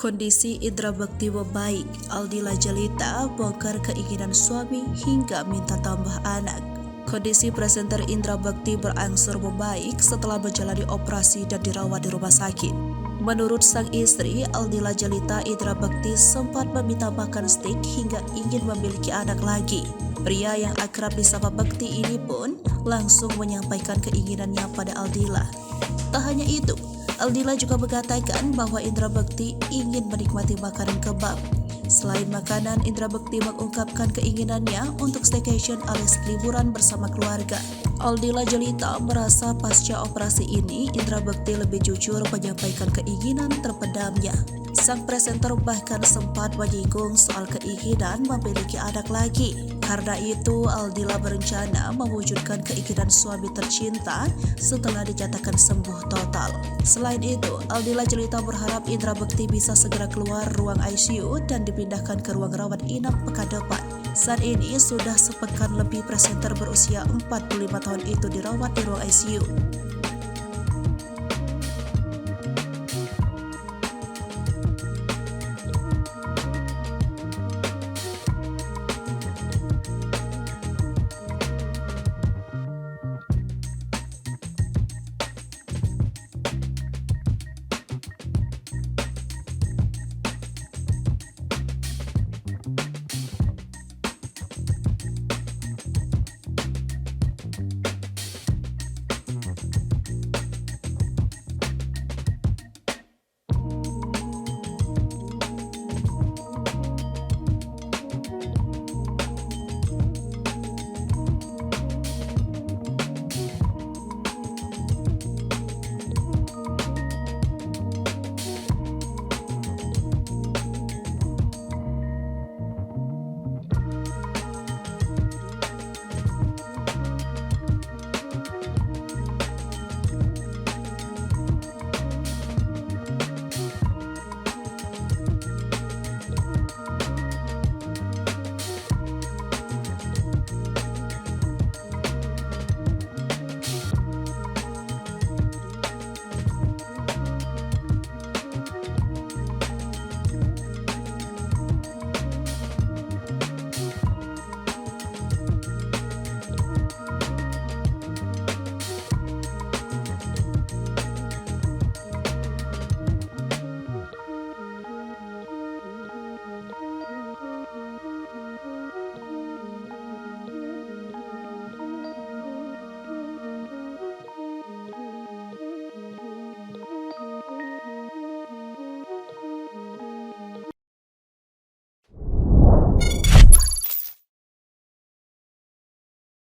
Kondisi Indra Bekti membaik, Aldila Djalita bongkar keinginan suami hingga minta tambah anak. Kondisi presenter Indra Bekti berangsur membaik setelah menjalani operasi dan dirawat di rumah sakit. Menurut sang istri, Aldila Djalita, Indra Bekti sempat meminta makan steak hingga ingin memiliki anak lagi. Pria yang akrab disapa Bekti ini pun langsung menyampaikan keinginannya pada Aldila. Tak hanya itu, Aldila juga mengatakan bahwa Indra Bekti ingin menikmati makanan kebab. Selain makanan, Indra Bekti mengungkapkan keinginannya untuk staycation alias liburan bersama keluarga. Aldila Djalita merasa pasca operasi ini, Indra Bekti lebih jujur menyampaikan keinginan terpendamnya. Sang presenter bahkan sempat menyinggung soal keinginan memiliki anak lagi. Karena itu, Aldila berencana mewujudkan keinginan suami tercinta setelah dinyatakan sembuh total. Selain itu, Aldila Djalita berharap Indra Bekti bisa segera keluar ruang ICU dan dipindahkan ke ruang rawat inap pekan depan. Saat ini sudah sepekan lebih presenter berusia 45 tahun itu dirawat di ruang ICU.